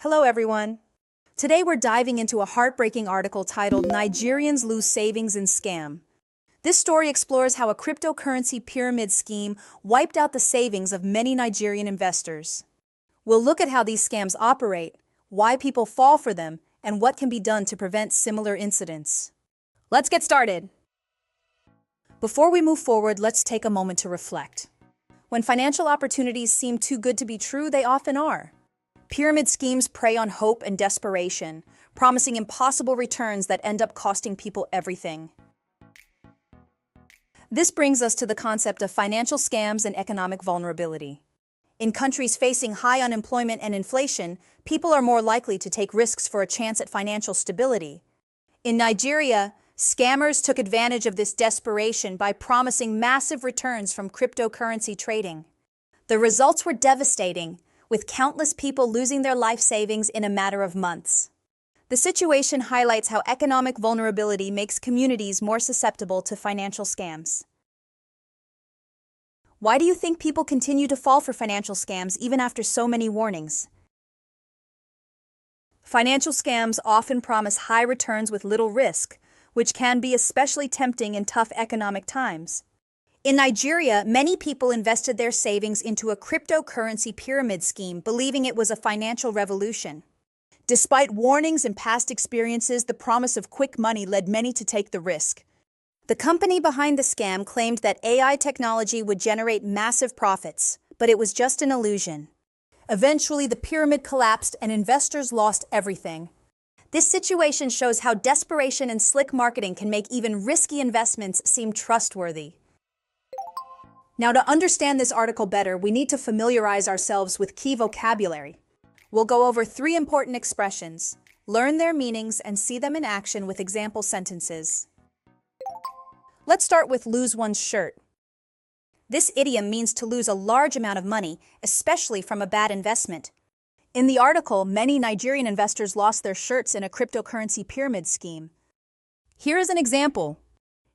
Hello, everyone. Today we're diving into a heartbreaking article titled Nigerians Lose Savings in Scam. This story explores how a cryptocurrency pyramid scheme wiped out the savings of many Nigerian investors. We'll look at how these scams operate, why people fall for them, and what can be done to prevent similar incidents. Let's get started. Before we move forward, let's take a moment to reflect. When financial opportunities seem too good to be true, they often are. Pyramid schemes prey on hope and desperation, promising impossible returns that end up costing people everything. This brings us to the concept of financial scams and economic vulnerability. In countries facing high unemployment and inflation, people are more likely to take risks for a chance at financial stability. In Nigeria, scammers took advantage of this desperation by promising massive returns from cryptocurrency trading. The results were devastating, with countless people losing their life savings in a matter of months. The situation highlights how economic vulnerability makes communities more susceptible to financial scams. Why do you think people continue to fall for financial scams even after so many warnings? Financial scams often promise high returns with little risk, which can be especially tempting in tough economic times. In Nigeria, many people invested their savings into a cryptocurrency pyramid scheme, believing it was a financial revolution. Despite warnings and past experiences, the promise of quick money led many to take the risk. The company behind the scam claimed that AI technology would generate massive profits, but it was just an illusion. Eventually, the pyramid collapsed and investors lost everything. This situation shows how desperation and slick marketing can make even risky investments seem trustworthy. Now, to understand this article better, we need to familiarize ourselves with key vocabulary. We'll go over 3 important expressions, learn their meanings, and see them in action with example sentences. Let's start with lose one's shirt. This idiom means to lose a large amount of money, especially from a bad investment. In the article, many Nigerian investors lost their shirts in a cryptocurrency pyramid scheme. Here is an example.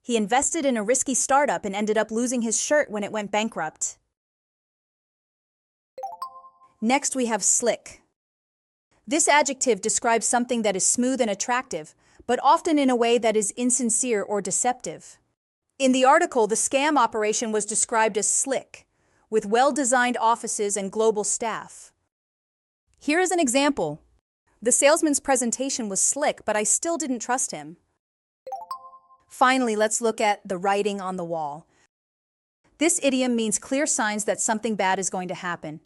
He invested in a risky startup and ended up losing his shirt when it went bankrupt. Next, we have slick. This adjective describes something that is smooth and attractive, but often in a way that is insincere or deceptive. In the article, the scam operation was described as slick, with well-designed offices and global staff. Here is an example. The salesman's presentation was slick, but I still didn't trust him. Finally, let's look at the writing on the wall. This idiom means clear signs that something bad is going to happen.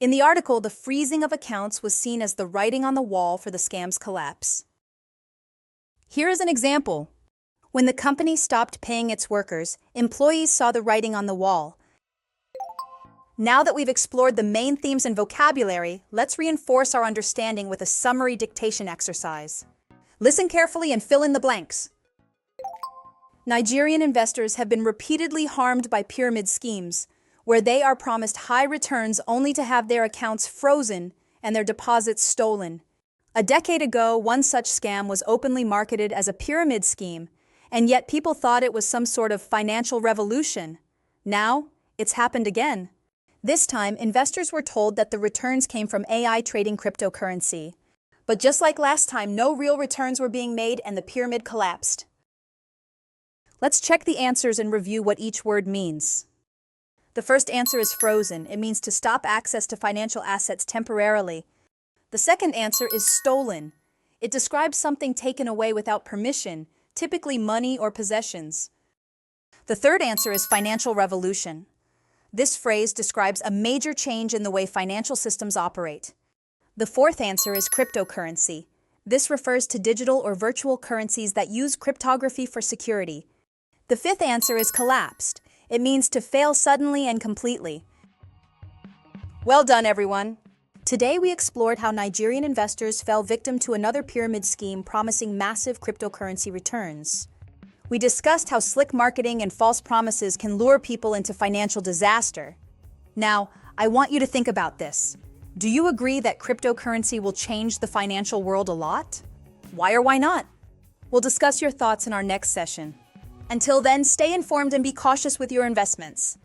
In the article, the freezing of accounts was seen as the writing on the wall for the scam's collapse. Here is an example. When the company stopped paying its workers, employees saw the writing on the wall. Now that we've explored the main themes and vocabulary, let's reinforce our understanding with a summary dictation exercise. Listen carefully and fill in the blanks. Nigerian investors have been repeatedly harmed by pyramid schemes, where they are promised high returns only to have their accounts frozen and their deposits stolen. A decade ago, one such scam was openly marketed as a pyramid scheme, and yet people thought it was some sort of financial revolution. Now, it's happened again. This time, investors were told that the returns came from AI trading cryptocurrency. But just like last time, no real returns were being made and the pyramid collapsed. Let's check the answers and review what each word means. The first answer is frozen. It means to stop access to financial assets temporarily. The second answer is stolen. It describes something taken away without permission, typically money or possessions. The third answer is financial revolution. This phrase describes a major change in the way financial systems operate. The fourth answer is cryptocurrency. This refers to digital or virtual currencies that use cryptography for security. The fifth answer is collapsed. It means to fail suddenly and completely. Well done, everyone. Today we explored how Nigerian investors fell victim to another pyramid scheme promising massive cryptocurrency returns. We discussed how slick marketing and false promises can lure people into financial disaster. Now, I want you to think about this. Do you agree that cryptocurrency will change the financial world a lot? Why or why not? We'll discuss your thoughts in our next session. Until then, stay informed and be cautious with your investments.